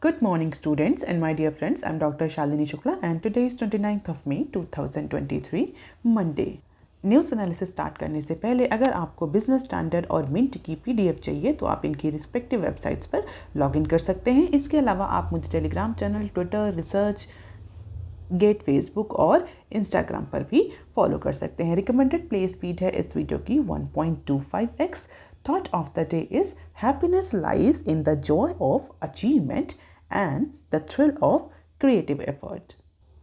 Good morning students and my dear friends, I'm Dr. Shalini Shukla and today is 29th of May 2023 Monday. News analysis start करने से पहले अगर आपको business standard और mint की PDF चाहिए तो आप इनकी रिस्पेक्टिव वेबसाइट्स पर लॉगिन कर सकते हैं। इसके अलावा आप मुझे Telegram channel, Twitter, ResearchGate, Facebook और इंस्टाग्राम पर भी फॉलो कर सकते हैं। रिकमेंडेड प्ले स्पीड है इस वीडियो की 1.25x। Thought of the day is happiness lies in the joy of achievement and the thrill of creative effort।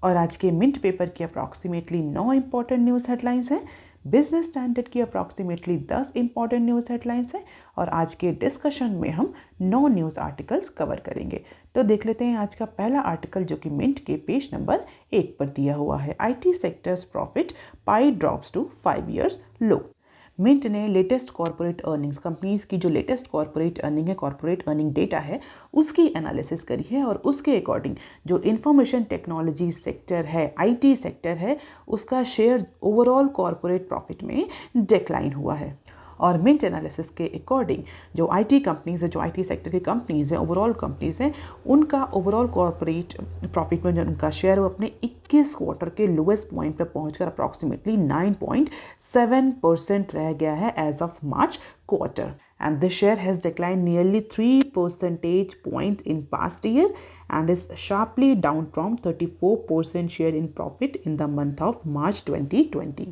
और आज के मिंट पेपर की अप्रॉक्सीमेटली 9 इंपॉर्टेंट न्यूज़ हेडलाइंस हैं, बिजनेस स्टैंडर्ड की approximately 10 important news headlines हैं और आज के डिस्कशन में हम 9 न्यूज़ आर्टिकल्स कवर करेंगे। तो देख लेते हैं आज का पहला आर्टिकल जो कि मिंट के पेज नंबर 1 पर दिया हुआ है। IT sectors profit pie drops to 5 years low. Mint ने लेटेस्ट कॉर्पोरेट अर्निंग्स, कंपनीज की जो लेटेस्ट कॉर्पोरेट अर्निंग है, कॉर्पोरेट अर्निंग डेटा है, उसकी एनालिसिस करी है और उसके अकॉर्डिंग जो इंफॉर्मेशन टेक्नोलॉजी सेक्टर है, IT सेक्टर है, उसका शेयर ओवरऑल कॉर्पोरेट प्रॉफिट में डिक्लाइन हुआ है। और मिंट एनालिसिस के अकॉर्डिंग जो IT कंपनीज है, जो IT सेक्टर की कंपनीज हैं, ओवरऑल कंपनीज हैं, उनका ओवरऑल कॉर्पोरेट प्रॉफिट में जो उनका शेयर है वो अपने 21 क्वार्टर के लोएस्ट पॉइंट पर पहुंचकर अप्रॉक्सीमेटली 9.7% रह गया है as of March quarter. And this share has declined nearly 3 percentage points in past year and is sharply down from 34% share in profit in the month of March 2020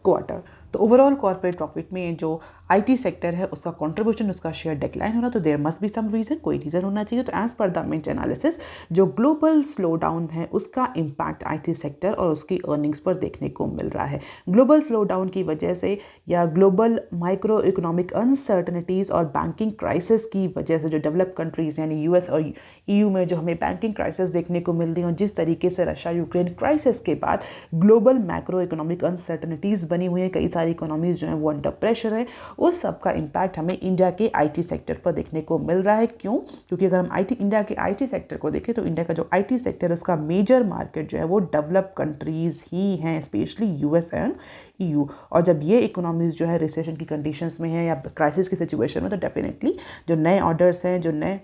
quarter. तो overall corporate profit में जो IT sector है उसका contribution, उसका share decline हो रहा, तो there must be some reason, कोई रीजन होना चाहिए। तो as per the Mint analysis जो ग्लोबल स्लो डाउन है उसका इम्पैक्ट IT सेक्टर और उसकी अर्निंग्स पर देखने को मिल रहा है। ग्लोबल स्लो डाउन की वजह से या ग्लोबल माइक्रो इकोनॉमिक अनसर्टनिटीज़ और बैंकिंग क्राइसिस की वजह से जो डेवलप कंट्रीज़ यानी US और EU में जो हमें बैंकिंग क्राइसिस देखने को मिल रही है, जिस तरीके से रशिया यूक्रेन क्राइसिस के बाद ग्लोबल मैक्रो इकोनॉमिक अनसर्टनिटीज़ बनी हुई है, कई सारी इकोनॉमीज जो हैं वो अंडर प्रेशर है, उस सब का इम्पैक्ट हमें इंडिया के IT सेक्टर पर देखने को मिल रहा है। क्यों? क्योंकि अगर हम इंडिया के IT सेक्टर को देखें तो इंडिया का जो IT सेक्टर है उसका मेजर मार्केट जो है वो डेवलप कंट्रीज़ ही हैं, स्पेशली US एंड EU। और जब ये इकोनॉमीज जो है रिसेशन की कंडीशंस में है या क्राइसिस की सिचुएशन में, तो डेफिनेटली जो नए ऑर्डर्स हैं, जो नए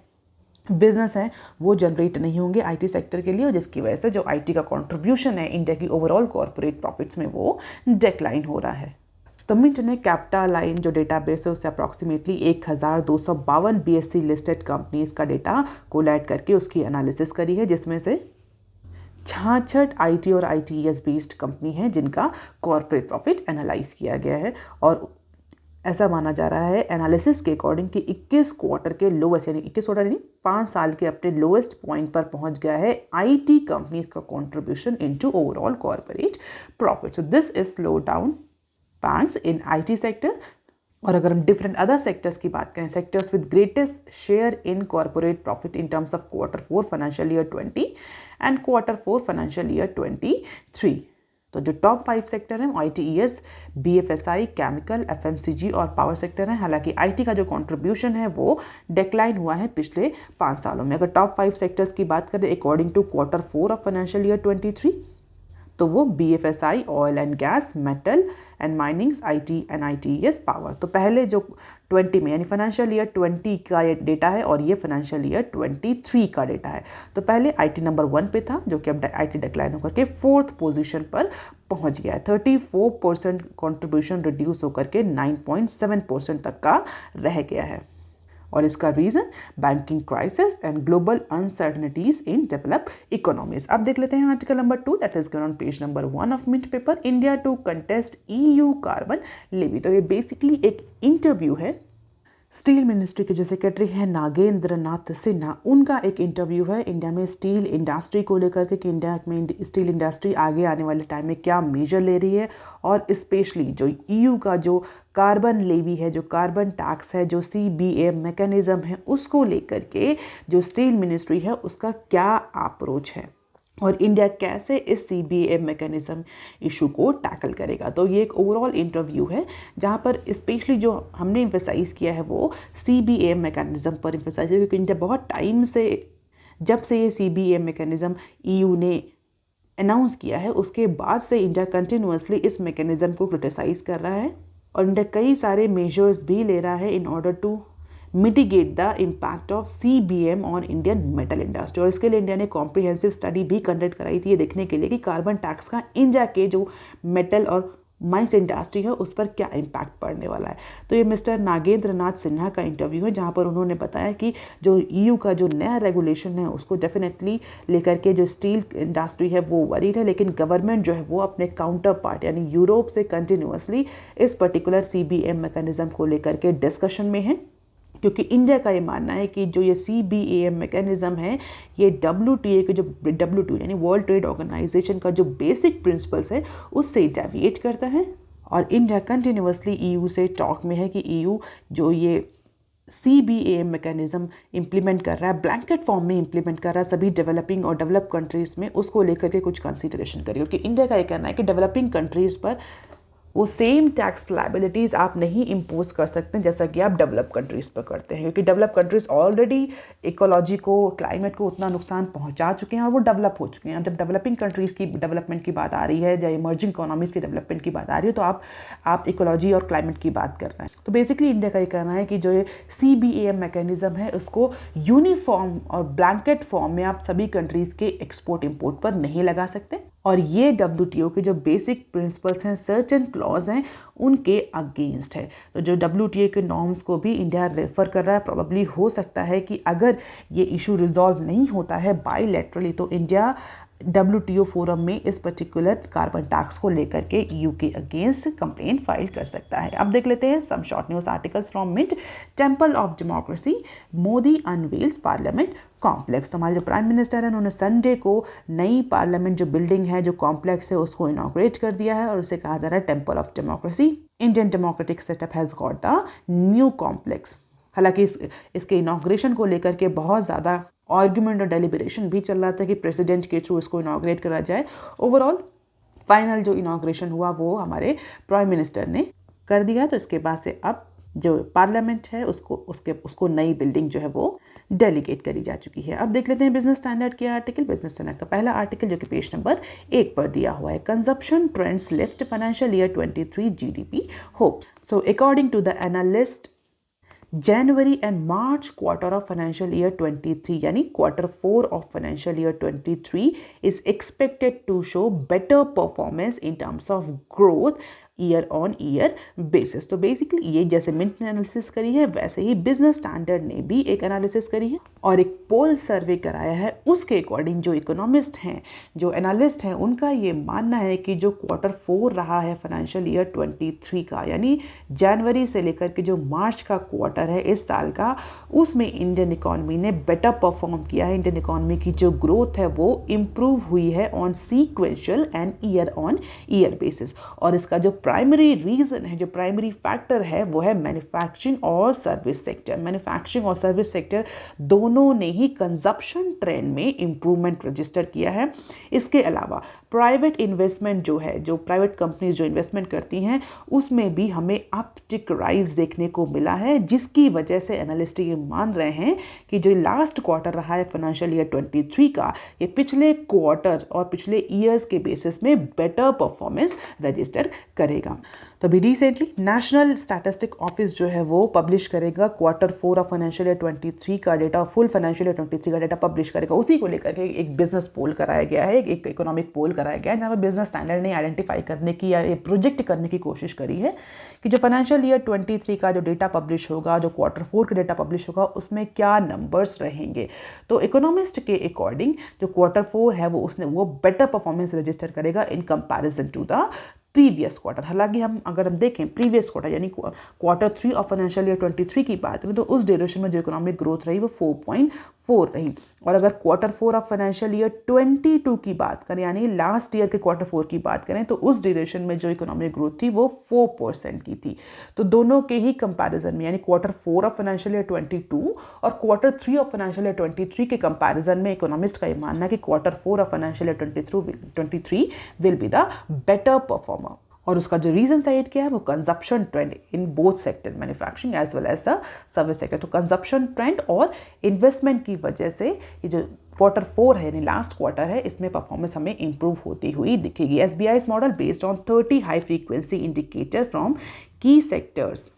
बिजनेस हैं, वो जनरेट नहीं होंगे IT सेक्टर के लिए, और जिसकी वजह से जो IT का कंट्रीब्यूशन है इंडिया की ओवरऑल कॉर्पोरेट प्रॉफिट्स में वो डिक्लाइन हो रहा है। तो मिंट ने कैपिटालाइन जो डेटाबेस है उससे अप्रॉक्सीमेटली 1252 BSE लिस्टेड कंपनीज का डेटा कोलैट करके उसकी एनालिसिस करी है, जिसमें से 66 IT और ITES बेस्ड कंपनी हैं जिनका कॉर्पोरेट प्रॉफिट एनालाइज किया गया है। और ऐसा माना जा रहा है एनालिसिस के अकॉर्डिंग कि 21 क्वार्टर के लोएस्ट, यानी 21 क्वार्टर यानी 5 साल के अपने लोएस्ट पॉइंट पर पहुंच गया है IT कंपनीज का contribution into overall corporate profit. So this is slow down banks in IT sector. और अगर हम डिफरेंट अदर सेक्टर्स की बात करें, sectors with greatest share in corporate profit in terms of Q4 financial year 20 and Q4 financial year 23, तो जो top 5 sector हैं ITES, BFSI, chemical, FMCG और पावर सेक्टर हैं। हालांकि IT का जो कंट्रीब्यूशन है वो डिक्लाइन हुआ है पिछले 5 सालों में। अगर टॉप 5 सेक्टर्स की बात करें according to Q4 of financial year 23, तो वो BFSI, oil and gas, metal and minings, IT and ITES power. तो पहले जो 20 में यानी फाइनेंशियल ईयर 20 का ये डेटा है और ये फाइनेंशियल ईयर 23 का डेटा है। तो पहले IT नंबर 1 पे था, जो कि अब IT डिक्लाइन होकर के 4th पोजीशन पर पहुंच गया है। 34% कंट्रीब्यूशन रिड्यूस होकर के 9.7% तक का रह गया है। और इसका reason banking crisis and global uncertainties in develop economies. अब देख लेते हैं article number 2 that is given on page number 1 of Mint paper, India to contest EU carbon levy. तो ये बेसिकली एक इंटरव्यू है, स्टील मिनिस्ट्री के जो सेक्रेटरी हैं नागेंद्र नाथ सिन्हा, उनका एक इंटरव्यू है इंडिया में स्टील इंडस्ट्री को लेकर के कि इंडिया में स्टील इंडस्ट्री आगे आने वाले टाइम में क्या मेजर ले रही है, और स्पेशली जो EU का जो कार्बन लेवी है, जो कार्बन टैक्स है, जो CBA मैकेनिज्म है, उसको लेकर के जो स्टील मिनिस्ट्री है उसका क्या अप्रोच है और इंडिया कैसे इस CBA मैकेनिज्म इशू को टैकल करेगा। तो ये एक ओवरऑल इंटरव्यू है जहाँ पर स्पेशली जो हमने एम्फेसाइज़ किया है वो CBA मैकेनिज्म पर एम्फेसाइज किया, क्योंकि इंडिया बहुत टाइम से, जब से ये CBA मैकेनिज्म EU ने अनाउंस किया है उसके बाद से इंडिया कंटिन्यूसली इस मैकेनिज्म को क्रिटिसाइज़ कर रहा है और इंडिया कई सारे मेजर्स भी ले रहा है in order to mitigate the impact of CBM on Indian metal industry. और इसके लिए इंडिया ने कॉम्प्रिहेंसिव स्टडी भी कंडक्ट कराई थी ये देखने के लिए कि कार्बन टैक्स का इंडिया के जो मेटल और माइंस इंडस्ट्री है उस पर क्या इम्पैक्ट पड़ने वाला है। तो ये मिस्टर नागेंद्र नाथ सिन्हा का इंटरव्यू है जहाँ पर उन्होंने बताया कि जो EU का जो नया रेगुलेशन है उसको डेफिनेटली लेकर के जो स्टील इंडस्ट्री है वो वरीड है, लेकिन गवर्नमेंट जो है वो अपने काउंटर पार्ट यानी यूरोप से कंटिन्यूसली इस पर्टिकुलर CBM मैकेनिज्म को लेकर के डिस्कशन में है, क्योंकि इंडिया का ये मानना है कि जो ये CBAM मैकेनिज्म है ये WTA के जो WTO यानी वर्ल्ड ट्रेड ऑर्गेनाइजेशन का जो बेसिक प्रिंसिपल्स है उससे डेविएट करता है। और इंडिया कंटिन्यूसली EU से टॉक में है कि EU जो ये CBAM मैकेनिज्म इम्प्लीमेंट कर रहा है, ब्लैंकेट फॉर्म में इम्प्लीमेंट कर रहा है सभी डेवलपिंग और डेवलप कंट्रीज़ में, उसको लेकर के कुछ कंसिडरेशन करिए। क्योंकि इंडिया का ये कहना है कि डेवलपिंग कंट्रीज़ पर वो सेम टैक्स लाइबिलिटीज़ आप नहीं इम्पोज कर सकते जैसा कि आप डेवलप कंट्रीज़ पर करते हैं, क्योंकि डेवलप कंट्रीज़ ऑलरेडी इकोलॉजी को, क्लाइमेट को उतना नुकसान पहुंचा चुके हैं और वो डेवलप हो चुके हैं। जब डेवलपिंग कंट्रीज़ की डेवलपमेंट की बात आ रही है या इमर्जिंग इकोनॉमीज़ की डेवलपमेंट की बात आ रही है तो आप इकोलॉजी और क्लाइमेट की बात कर रहे हैं। तो बेसिकली इंडिया का ये कहना है कि जो ये CBAM मैकेनिज्म है उसको यूनिफॉर्म और ब्लैंकेट फॉर्म में आप सभी कंट्रीज़ के एक्सपोर्ट इम्पोर्ट पर नहीं लगा सकते, और ये WTO के जो बेसिक प्रिंसिपल्स हैं, सर्टेन क्लॉज हैं, उनके अगेंस्ट है। तो जो WTO के नॉर्म्स को भी इंडिया रेफर कर रहा है। प्रोबेबली हो सकता है कि अगर ये इशू रिजॉल्व नहीं होता है बायलैटरली तो इंडिया WTO फोरम में इस पर्टिकुलर कार्बन टैक्स को लेकर के EU के अगेंस्ट कंप्लेंट फाइल कर सकता है। अब देख लेते हैं some short news articles from Mint. Temple of democracy, Modi unveils parliament complex. तो हमारे जो प्राइम मिनिस्टर हैं उन्होंने संडे को नई पार्लियामेंट जो बिल्डिंग है, जो कॉम्प्लेक्स है, उसको इनॉग्रेट कर दिया है और उसे कहा जा रहा है temple of democracy. Indian democratic setup has got the new complex. हालांकि इसके इनॉग्रेशन को लेकर के बहुत ज़्यादा आर्ग्यूमेंट और डेलिब्रेशन भी चल रहा था कि प्रेसिडेंट के थ्रू इसको इनॉग्रेट करा जाए। ओवरऑल फाइनल जो इनॉग्रेशन हुआ वो हमारे प्राइम मिनिस्टर ने कर दिया। तो इसके बाद से अब जो पार्लियामेंट है उसको नई बिल्डिंग जो है वो डेलीगेट करी जा चुकी है। अब देख लेते हैं बिजनेस स्टैंडर्ड के आर्टिकल। बिजनेस स्टैंडर्ड का पहला आर्टिकल जो कि पेज नंबर 1 पर दिया हुआ है, consumption trends lift financial year 23 GDP hope. So according to the analyst January and March quarter of financial year 23 यानी quarter 4 of financial year 23 is expected to show better performance in terms of growth year on year basis. तो basically ये जैसे mint ने analysis करी है वैसे ही business standard ने भी एक एनालिसिस करी है और एक पोल सर्वे कराया है। उसके अकॉर्डिंग जो इकोनॉमिस्ट हैं, जो एनालिस्ट हैं, उनका ये मानना है कि जो क्वार्टर 4 रहा है फाइनेंशियल ईयर 23 का, यानी जनवरी से लेकर के जो मार्च का क्वार्टर है इस साल का, उसमें इंडियन इकोनॉमी ने बेटर परफॉर्म किया है। इंडियन इकोनॉमी की जो ग्रोथ है वो इम्प्रूव हुई है on sequential and year on year basis. और इसका जो प्राइमरी रीजन है, जो प्राइमरी फैक्टर है वो है मैन्युफैक्चरिंग और सर्विस सेक्टर। मैन्युफैक्चरिंग और सर्विस सेक्टर दोनों ने ही कंजप्शन ट्रेंड में इंप्रूवमेंट रजिस्टर किया है। इसके अलावा प्राइवेट इन्वेस्टमेंट जो है, जो प्राइवेट कंपनीज जो इन्वेस्टमेंट करती हैं उसमें भी हमें अपटिक राइज देखने को मिला है, जिसकी वजह से एनालिस्ट ये मान रहे हैं कि जो लास्ट क्वार्टर रहा है फाइनेंशियल ईयर 23 का, ये पिछले क्वार्टर और पिछले ईयर्स के बेसिस में बेटर परफॉर्मेंस रजिस्टर करेगा। तो अभी रिसेंटली नेशनल स्टैटिस्टिक ऑफिस जो है वो पब्लिश करेगा क्वार्टर 4 ऑफ फाइनेंशियल ईयर 23 का डेटा, फुल फाइनेंशियल ईयर 23 का डेटा पब्लिश करेगा। उसी को लेकर के एक बिजनेस पोल कराया गया है, एक इकोनॉमिक पोल कराया गया है, जहाँ पर बिजनेस स्टैंडर्ड ने आइडेंटिफाई करने की या प्रोजेक्ट करने की कोशिश करी है कि जो फाइनेंशियल ईयर 23 का जो डेटा पब्लिश होगा, जो क्वार्टर 4 का डेटा पब्लिश होगा, उसमें क्या नंबर्स रहेंगे। तो इकोनॉमिस्ट के अकॉर्डिंग जो क्वार्टर 4 है वो बेटर परफॉर्मेंस रजिस्टर करेगा in comparison to the previous quarter. हालांकि अगर हम देखें प्रीवियस क्वार्टर यानी क्वार्टर 3 ऑफ फाइनेंशियल ईयर 23 की बात करें तो उस ड्यूरेशन में जो इकोनॉमिक ग्रोथ रही वो 4.4 रही। और अगर क्वार्टर 4 ऑफ फाइनेंशियल ईयर 22 की बात करें यानी लास्ट ईयर के क्वार्टर 4 की बात करें तो उस ड्यूरेशन में जो इकोनॉमिक ग्रोथ थी वो 4% की थी। तो दोनों के ही कंपैरिजन में यानी क्वार्टर 4 ऑफ फाइनेंशियल ईयर 22 और क्वार्टर 3 ऑफ फाइनेंशियल ईयर 23 के कंपैरिजन में इकोनॉमिस्ट का ये मानना है कि quarter 4 of financial year 23 will be the better performer. और उसका जो रीजन साइड क्या है वो consumption trend in both sector, manufacturing as well as the service sector. तो कंजप्शन ट्रेंड और इन्वेस्टमेंट की वजह से ये जो क्वार्टर 4 है यानी लास्ट क्वार्टर है इसमें परफॉर्मेंस हमें इंप्रूव होती हुई दिखेगी। SBI's model based on 30 high frequency indicator from की sectors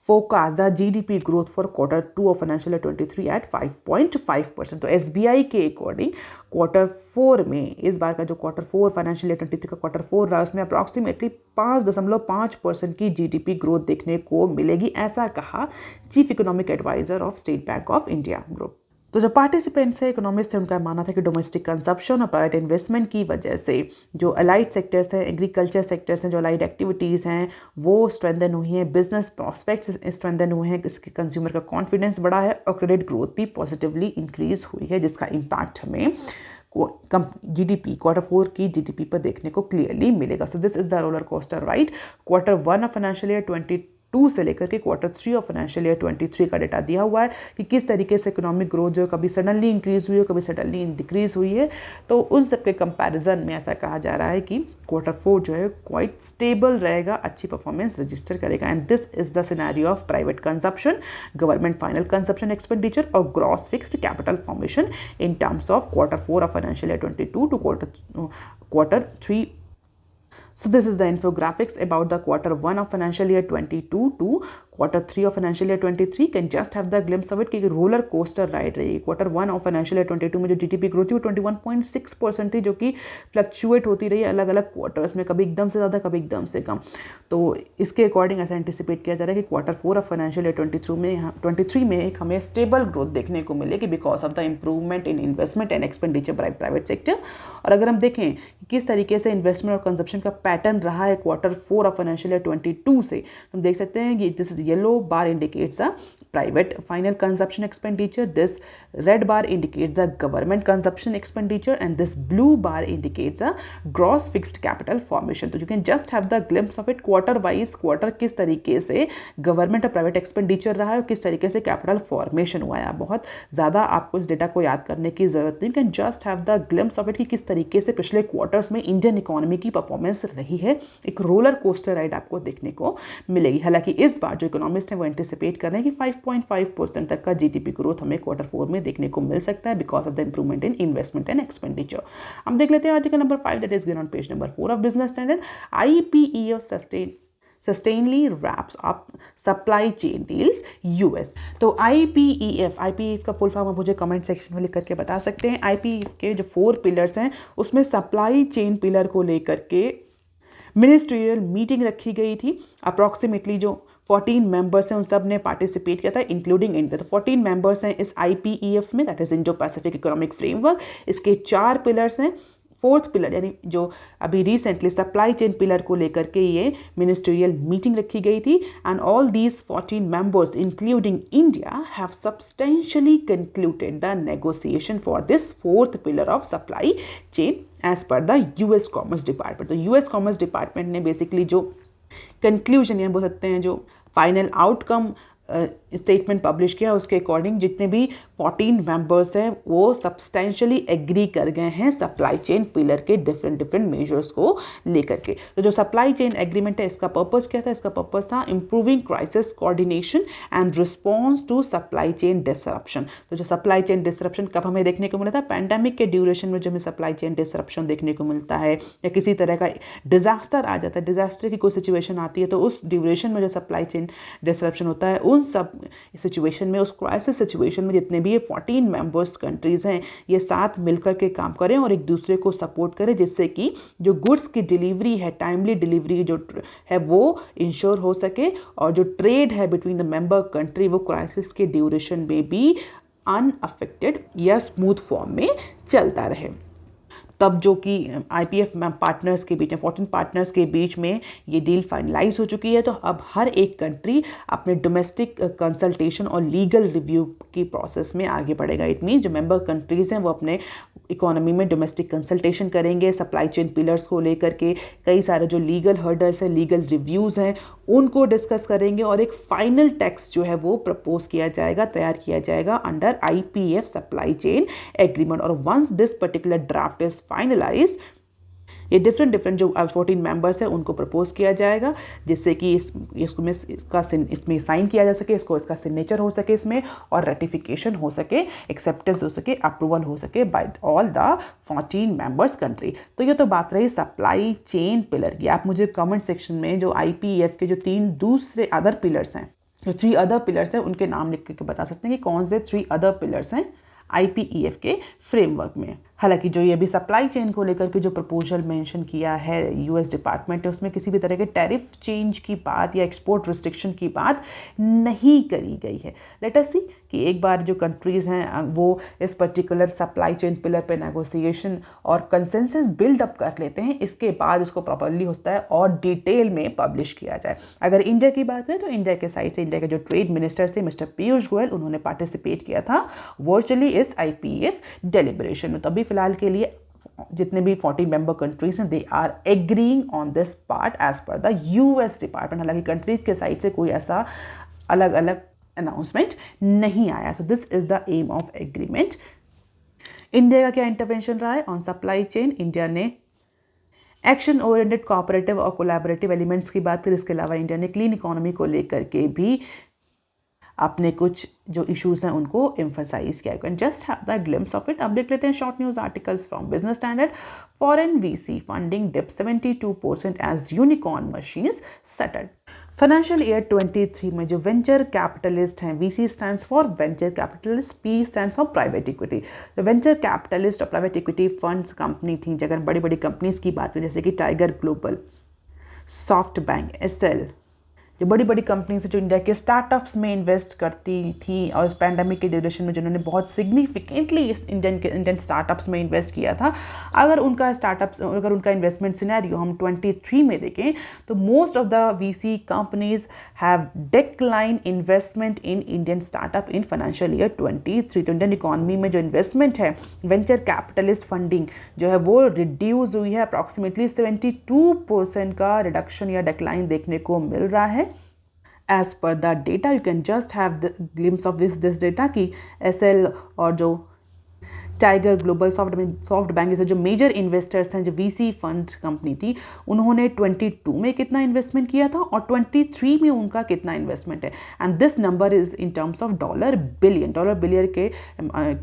forecast the GDP growth for quarter 2 of financial year 23 at 5.5%। तो SBI के अकॉर्डिंग क्वार्टर 4 में, इस बार का जो क्वार्टर 4 फाइनेंशियल ईयर 23 का क्वार्टर 4 रहा, उसमें अप्रॉक्सीमेटली 5.5% की GDP ग्रोथ देखने को मिलेगी, ऐसा कहा chief economic adviser of State Bank of India group. तो जो पार्टिसिपेंट्स है, इकोनॉमिस्ट है, उनका मानना था कि डोमेस्टिक कंजप्शन और प्राइवेट इन्वेस्टमेंट की वजह से जो अलाइड सेक्टर्स हैं, एग्रीकल्चर सेक्टर्स हैं, जो अलाइड एक्टिविटीज़ हैं वो स्ट्रेंथन हुई हैं, बिजनेस प्रॉस्पेक्ट्स स्ट्रेंथन हुए हैं, इसके कंज्यूमर का कॉन्फिडेंस बढ़ा है और क्रेडिट ग्रोथ भी पॉजिटिवली इंक्रीज हुई है, जिसका इम्पैक्ट हमें GDP क्वार्टर 4 की GDP पर देखने को क्लियरली मिलेगा। So this is the roller coaster ride. Quarter 1 of financial year 22 से लेकर के क्वार्टर 3 ऑफ फाइनेंशियल ईयर 23 का डेटा दिया हुआ है कि किस तरीके से इकोनॉमिक ग्रोथ जो कभी सडनली इंक्रीज हुई है, कभी सडनली डिक्रीज हुई है। तो उन सब के कंपैरिजन में ऐसा कहा जा रहा है कि क्वार्टर 4 जो है क्वाइट स्टेबल रहेगा, अच्छी परफॉर्मेंस रजिस्टर करेगा। And this is the scenario of private consumption, government final consumption expenditure और gross fixed capital formation in terms of quarter 4 of financial year 22 to quarter 3। So this is the infographics about the quarter 1 of financial year 22 to quarter 3 of financial year 23। can just have the glimpse of it कि roller coaster ride रही। Quarter 1 of financial year 22 में जो GDP growth थी वो 21.6% थी, जो कि fluctuate होती रही अलग अलग क्वार्टर्स में, कभी एकदम से ज़्यादा, कभी एकदम से कम। तो इसके अकॉर्डिंग ऐसा एंटिसिपेट किया जा रहा है कि क्वार्टर 4 ऑफ फाइनेंशियल ईयर 23 में एक हमें स्टेबल ग्रोथ देखने को मिलेगी because of the improvement in investment and expenditure by private sector. और अगर हम देखें कि किस तरीके से इन्वेस्टमेंट और कंजप्शन का पैटर्न रहा है क्वार्टर 4 ऑफ फाइनेंशियल ईयर 22 से, तो हम देख सकते हैं कि this yellow bar indicates a private final consumption expenditure, this red bar indicates a government consumption expenditure, and this blue bar indicates a gross fixed capital formation। तो you can just have the glimpse of it quarter wise, quarter किस तरीके से government और private expenditure रहा है और किस तरीके से कैपिटल फॉर्मेशन हुआ है। बहुत ज़्यादा आपको इस डेटा को याद करने की ज़रूरत नहीं, can just have the glimpse of it कि किस तरीके से पिछले क्वार्टर्स में इंडियन इकोनॉमी की परफॉर्मेंस रही है। एक रोलर कोस्टर राइड आपको देखने को मिलेगी। हालांकि इस बार जो इकोनॉमिस्ट हैं वो एंटिसिपेट कर रहे हैं कि 5.5% तक का GDP ग्रोथ हमें क्वार्टर 4 में देखने को मिल सकता है because of the improvement in investment and expenditure. हम देख लेते हैं article number 5 that is given on page number 4 of business standard. IPEF sustainably wraps up supply chain deals US। तो IPEF का फुल फॉर्म आप मुझे कमेंट सेक्शन में लिख करके बता सकते हैं। IPEF के जो 4 पिलर्स हैं उसमें सप्लाई चेन पिलर को लेकर के मिनिस्ट्रियल मीटिंग रखी गई थी। अप्रॉक्सीमेटली जो 14 मेंबर्स हैं उन सब ने पार्टिसिपेट किया था इंक्लूडिंग इंडिया। तो 14 मेंबर्स हैं इस IPEF में, that is Indo Pacific economic framework. इसके 4 पिलर्स हैं। 4th पिलर यानी जो अभी रिसेंटली सप्लाई चेन पिलर को लेकर के ये मिनिस्ट्रियल मीटिंग रखी गई थी। And all these 14 members including India have substantially concluded the negotiation for this 4th pillar of supply chain as per the US commerce department. तो US कॉमर्स डिपार्टमेंट ने basically जो कंक्लूजन या बोल सकते हैं जो फाइनल आउटकम स्टेटमेंट पब्लिश किया उसके अकॉर्डिंग जितने भी 14 मेंबर्स हैं वो सब्सटेंशियली एग्री कर गए हैं सप्लाई चेन पिलर के डिफरेंट मेजर्स को लेकर के। तो जो सप्लाई चेन एग्रीमेंट है इसका पर्पस क्या था? इसका पर्पस था improving crisis coordination and response to supply chain disruption. तो जो सप्लाई चेन डिसरप्शन कब हमें देखने को मिला था? पैंडेमिक के ड्यूरेशन में जो हमें सप्लाई चेन डिसरप्शन देखने को मिलता है या किसी तरह का डिजास्टर आ जाता है, डिजास्टर की कोई सिचुएशन आती है तो उस ड्यूरेशन में जो सप्लाई चेन डिसरप्शन होता है उन सब सिचुएशन में, उस क्राइसिस सिचुएशन में जितने भी ये 14 मेंबर्स कंट्रीज़ हैं ये साथ मिलकर के काम करें और एक दूसरे को सपोर्ट करें जिससे कि जो गुड्स की डिलीवरी है, टाइमली डिलीवरी जो है वो इंश्योर हो सके और जो ट्रेड है बिटवीन द मेंबर कंट्री वो क्राइसिस के ड्यूरेशन में भी अनअफेक्टेड या स्मूथ फॉर्म में चलता रहे। तब जो कि IPF पार्टनर्स के बीच में 14 पार्टनर्स के बीच में ये डील फाइनलाइज हो चुकी है। तो अब हर एक कंट्री अपने डोमेस्टिक कंसल्टेशन और लीगल रिव्यू की प्रोसेस में आगे बढ़ेगा। इट मीन जो मेंबर कंट्रीज़ हैं वो अपने इकोनॉमी में डोमेस्टिक कंसल्टेशन करेंगे, सप्लाई चेन पिलर्स को लेकर के कई सारे जो लीगल हर्डल्स हैं, लीगल रिव्यूज़ हैं उनको डिस्कस करेंगे और एक फाइनल टेक्स्ट जो है वो प्रपोज किया जाएगा, तैयार किया जाएगा under IPF supply chain agreement. और once this particular draft is finalize ये डिफरेंट जो 14 मेंबर्स हैं उनको प्रपोज किया जाएगा जिससे कि इसमें साइन किया जा सके, इसका सिग्नेचर हो सके इसमें और रेटिफिकेशन हो सके, एक्सेप्टेंस हो सके, अप्रूवल हो सके by all the 14 members country. तो ये तो बात रही सप्लाई चेन पिलर की। आप मुझे कमेंट सेक्शन में जो IPF के जो 3 दूसरे अदर पिलर्स हैं जो 3 अदर पिलर्स हैं उनके नाम लिख के बता सकते हैं कि कौन से 3 अदर पिलर्स हैं IPEF के फ्रेमवर्क में। हालांकि जो ये अभी सप्लाई चेन को लेकर के जो प्रपोजल मेंशन किया है US डिपार्टमेंट ने, उसमें किसी भी तरह के टैरिफ चेंज की बात या एक्सपोर्ट रिस्ट्रिक्शन की बात नहीं करी गई है। लेट अस सी कि एक बार जो कंट्रीज़ हैं वो इस पर्टिकुलर सप्लाई चेन पिलर पे नेगोशिएशन और कंसेंसस बिल्ड अप कर लेते हैं, इसके बाद उसको प्रॉपरली होता है और डिटेल में पब्लिश किया जाए। अगर इंडिया की बात करें तो इंडिया के साइड से इंडिया के जो ट्रेड मिनिस्टर थे मिस्टर पीयूष गोयल, उन्होंने पार्टिसिपेट किया था वर्चुअली इस IPEF डेलिब्रेशन में। तो अभी फिलहाल के लिए जितने भी 40 मेंबर कंट्रीज हैं, they are agreeing on this part as per the US department. हालांकि कंट्रीज के साइड से कोई ऐसा अलग अलग अनाउंसमेंट नहीं आया। तो this is the aim of agreement. India का क्या इंटरवेंशन रहा है ऑन सप्लाई चेन? इंडिया ने एक्शन ओरिएंटेड कोऑपरेटिव और कोलैबोरेटिव एलिमेंट्स की बात करी। इसके अलावा इंडिया ने क्लीन इकोनॉमी को लेकर के भी अपने कुछ जो इश्यूज हैं उनको एम्फसाइज किया। You can just have the glimpse of it. अब देख लेते हैं short news articles from Business Standard. Foreign VC funding dip 72% as unicorn machines settled. Financial year 23 में जो वेंचर कैपिटलिस्ट हैं, VC stands for venture capitalist, P stands for private equity. तो venture capitalist और private equity funds company थी। अगर बड़ी बड़ी companies की बात करें जैसे कि tiger global, soft bank, SL, जो बड़ी बड़ी कंपनीज है जो इंडिया के स्टार्टअप्स में इन्वेस्ट करती थी और इस पैंडमिक के ड्यूरेशन में जिन्होंने बहुत सिग्निफिकेंटली इस इंडियन स्टार्टअप्स में इन्वेस्ट किया था, अगर उनका इन्वेस्टमेंट सिनेरियो हम 23 में देखें तो most of the VC companies have decline investment in Indian startup in financial year 23। तो इंडियन इकोनॉमी में जो इन्वेस्टमेंट है, वेंचर कैपिटलिस्ट फंडिंग जो है वो रिड्यूस हुई है। अप्रॉक्सीमेटली 72% का रिडक्शन या डिक्लाइन देखने को मिल रहा है। As per the data, you can just have the glimpse of this data कि SL और जो टाइगर ग्लोबल, सॉफ्ट बैंक जैसे जो मेजर इन्वेस्टर्स हैं, जो VC फंड कंपनी थी, उन्होंने 22 में कितना इन्वेस्टमेंट किया था और 23 में उनका कितना इन्वेस्टमेंट है। And this number is in terms of $1 billion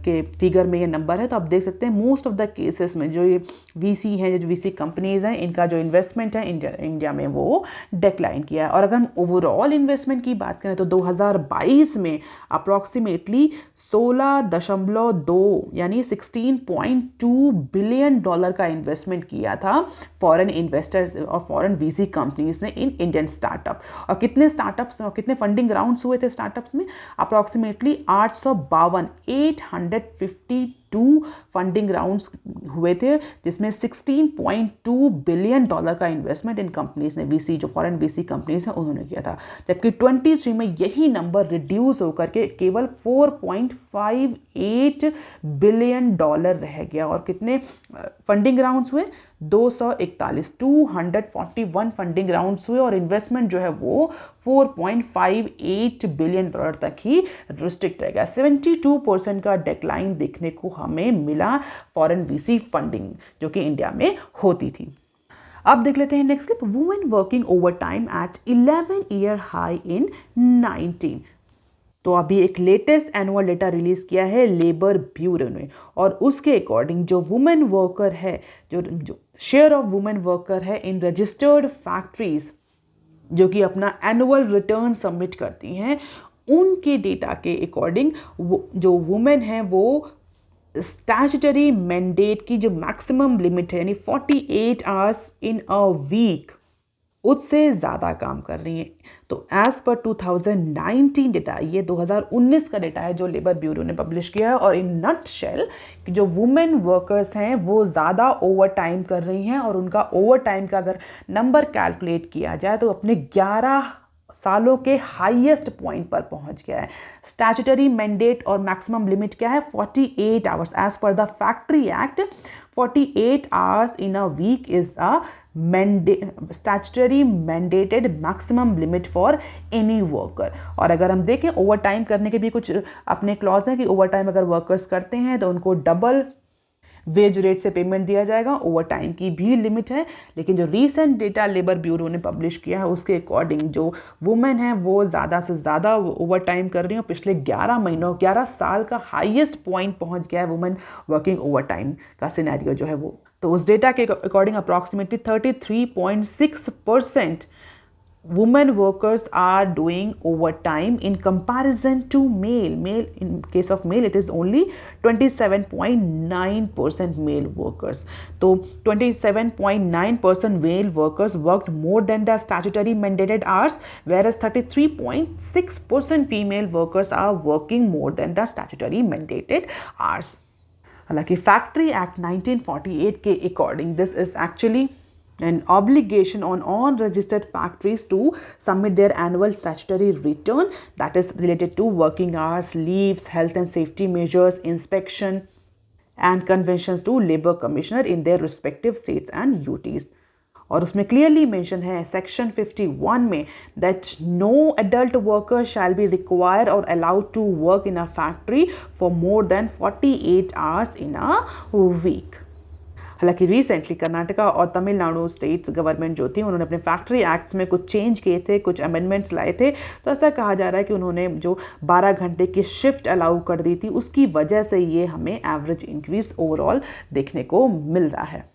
के फिगर में ये नंबर है। तो आप देख सकते हैं मोस्ट ऑफ द केसेस में जो ये VC हैं, जो VC कंपनीज हैं, इनका जो इन्वेस्टमेंट है इंडिया में वो डिक्लाइन किया है। और अगर हम ओवरऑल इन्वेस्टमेंट की बात करें तो 2022 में अप्रॉक्सीमेटली 16.2 यानी $16.2 बिलियन का इन्वेस्टमेंट किया था फॉरेन इन्वेस्टर्स और फॉरेन VC कंपनीज ने इन इंडियन स्टार्टअप। और कितने स्टार्टअप्स और कितने फंडिंग राउंड्स हुए थे स्टार्टअप्स में? अप्रॉक्सीमेटली 852 फंडिंग राउंड्स हुए थे, जिसमें $16.2 बिलियन का इन्वेस्टमेंट इन कंपनीज ने, VC जो फॉरेन VC कंपनीज हैं उन्होंने किया था। जबकि 23 में यही नंबर रिड्यूस होकर के केवल $4.58 बिलियन रह गया। और कितने फंडिंग राउंड्स हुए? 241 फंडिंग राउंड्स हुए और इन्वेस्टमेंट जो है वो $4.58 बिलियन तक ही रिस्ट्रिक्ट रह गया। 72% का डिक्लाइन देखने को हमें मिला फॉरेन VC फंडिंग जो कि इंडिया में होती थी। अब देख लेते हैं next clip. Women working overtime at 11-year high in 19। तो अभी एक लेटेस्ट एनुअल डेटा रिलीज किया है लेबर ब्यूरो ने, और उसके अकॉर्डिंग जो वुमेन वर्कर है, जो शेयर ऑफ वुमेन वर्कर है इन रजिस्टर्ड फैक्ट्रीज जो कि अपना एनुअल रिटर्न सबमिट करती हैं, उनके डेटा के अकॉर्डिंग जो वुमेन है वो स्टैट्यूटरी मैंडेट की जो मैक्सिमम लिमिट है यानी 48 आवर्स इन अ वीक, उससे ज़्यादा काम कर रही हैं। तो एज पर 2019 डेटा, ये 2019 का डेटा है जो लेबर ब्यूरो ने पब्लिश किया है। और इन नटशेल जो वुमेन वर्कर्स हैं वो ज़्यादा ओवर टाइम कर रही हैं, और उनका ओवर टाइम का अगर नंबर कैलकुलेट किया जाए तो अपने 11 सालों के हाईएस्ट पॉइंट पर पहुंच गया है। स्टैट्यूटरी मैंडेट और मैक्सिमम लिमिट क्या है? 48 hours. As per the factory act 48 hours in a week is a statutory mandated maximum limit for any worker. और अगर हम देखें ओवर टाइम करने के भी कुछ अपने क्लॉज हैं कि ओवर टाइम अगर वर्कर्स करते हैं तो उनको डबल वेज रेट से पेमेंट दिया जाएगा। ओवर टाइम की भी लिमिट है, लेकिन जो रीसेंट डेटा लेबर ब्यूरो ने पब्लिश किया है उसके अकॉर्डिंग जो वुमेन है वो ज़्यादा से ज़्यादा ओवर टाइम कर रही है। पिछले 11 साल का हाईएस्ट पॉइंट पहुंच गया है वुमेन वर्किंग ओवर टाइम का सिनेरियो जो है वो। तो उस डेटा के according approximately 33.6% women workers are doing overtime in comparison to male. In case of male, it is only 27.9% male workers. So 27.9% male workers worked more than the statutory mandated hours, whereas 33.6% female workers are working more than the statutory mandated hours. हालांकि factory act 1948 के according this is actually an obligation on all registered factories to submit their annual statutory return that is related to working hours, leaves, health and safety measures, inspection and conventions to labor commissioner in their respective states and UTs. और उसमें clearly mention है section 51 में that no adult worker shall be required और allowed to work in a factory for more than 48 hours in a week. हालांकि recently Karnataka और Tamil Nadu states government जो थी उन्होंने अपने फैक्ट्री एक्ट्स में कुछ चेंज किए थे, कुछ अमेंडमेंट्स लाए थे। तो ऐसा कहा जा रहा है कि उन्होंने जो 12 घंटे की शिफ्ट अलाउ कर दी थी उसकी वजह से ये हमें एवरेज इंक्रीज ओवरऑल देखने को मिल रहा है।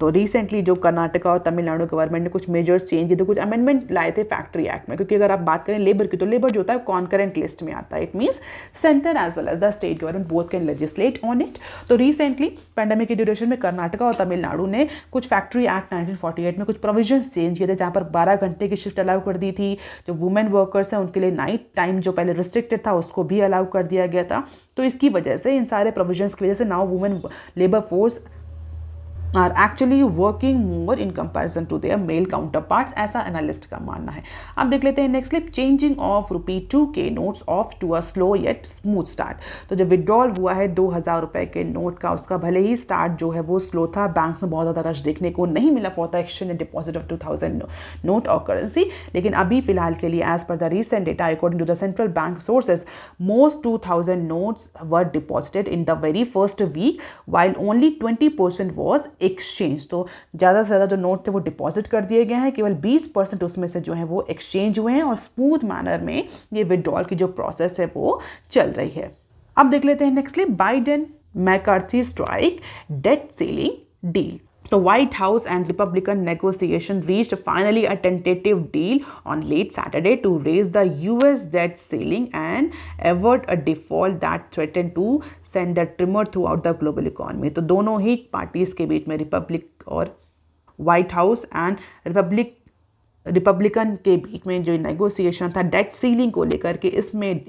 तो रिसेंटली जो कर्नाटका और तमिलनाडु गवर्नमेंट ने कुछ मेजर्स चेंज किए थे, कुछ अमेंडमेंट लाए थे फैक्ट्री एक्ट में, क्योंकि अगर आप बात करें लेबर की तो लेबर जो होता है कॉन्करेंट लिस्ट में आता है। It means centre as well as the state government both can legislate on it. तो रिसेंटली पैंडेमिक के ड्यूरेशन में कर्नाटका और तमिलनाडु ने कुछ फैक्ट्री एक्ट 1948 में कुछ प्रोविजंस चेंज किए थे, जहाँ पर 12 घंटे की शिफ्ट अलाउ कर दी थी। जो वुमेन वर्कर्स हैं उनके लिए नाइट टाइम जो पहले रिस्ट्रिक्टेड था उसको भी अलाउ कर दिया गया था। तो इसकी वजह से, इन सारे प्रोविजंस की वजह से now women labour force are actually working more in comparison to their male counterparts, ऐसा एनालिस्ट का मानना है। अब देख लेते हैं next clip, changing of ₹2K notes off to a slow yet smooth start. तो जब विड्रॉल हुआ है 2000 रुपए के नोट का, उसका भले ही स्टार्ट जो है वो स्लो था, बैंक्स में बहुत ज़्यादा रश देखने को नहीं मिला for the exchange and deposit of 2000 note और करेंसी। लेकिन अभी फिलहाल के लिए as per the recent data according to the central bank sources, most 2000 notes were deposited in the very first week while only 20% was exchange. तो ज़्यादा से ज़्यादा जो नोट थे वो डिपॉजिट कर दिए गए हैं, केवल 20% उसमें से जो है वो एक्सचेंज हुए हैं और स्मूथ मैनर में ये विड्रॉल की जो प्रोसेस है वो चल रही है। अब देख लेते हैं next clip, Biden McCarthy strike date ceiling deal. The White House and Republican negotiation reached finally a tentative deal on late Saturday to raise the US debt ceiling and avert a default that threatened to send a tremor throughout the global economy. तो दोनों ही parties के बीच में, Republic और white house and Republican के बीच में जो negotiation था date ceiling को लेकर के, इसमें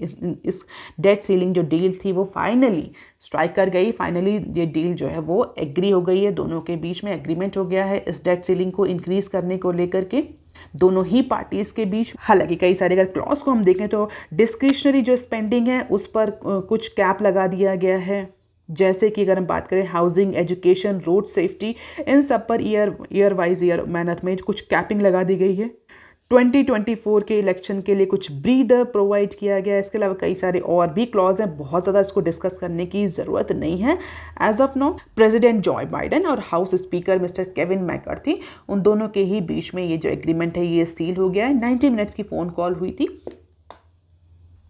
इस डेट सीलिंग जो डील थी वो फाइनली स्ट्राइक कर गई। फाइनली ये डील जो है वो एग्री हो गई है, दोनों के बीच में एग्रीमेंट हो गया है इस डेट सीलिंग को इंक्रीज करने को लेकर के दोनों ही पार्टीज के बीच। हालांकि कई सारे अगर क्लॉज को हम देखें तो डिस्क्रिशनरी जो स्पेंडिंग है उस पर कुछ कैप लगा दिया गया है, जैसे कि अगर हम बात करें हाउसिंग, एजुकेशन, रोड सेफ्टी, इन सब per year wise year manner में कुछ कैपिंग लगा दी गई है। 2024 के इलेक्शन के लिए कुछ ब्रीदर प्रोवाइड किया गया है। इसके अलावा कई सारे और भी क्लॉज हैं, बहुत ज़्यादा इसको डिस्कस करने की ज़रूरत नहीं है। As of now president Joe Biden और house speaker mister Kevin McCarthy, उन दोनों के ही बीच में ये जो एग्रीमेंट है ये सील हो गया है। 90 मिनट्स की फ़ोन कॉल हुई थी।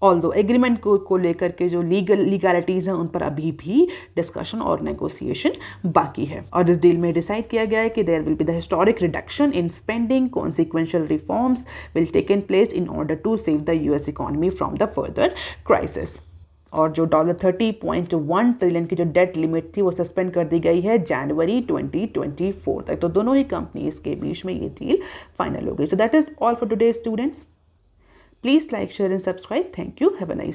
ऑल्दो एग्रीमेंट को लेकर के जो लीगैलिटीज़ हैं उन पर अभी भी डिस्कशन और नेगोशिएशन बाकी है। और इस डील में डिसाइड किया गया है कि there will be the historic reduction in spending, consequential reforms will take in place in order to save the US economy from the further crisis. और जो $30.1 ट्रिलियन की जो डेट लिमिट थी वो सस्पेंड कर दी गई है जनवरी 2024 तक। तो दोनों ही कंपनीज के बीच में ये डील फाइनल हो गई। So that is all for today students. Please like, share and subscribe. Thank you. Have a nice day.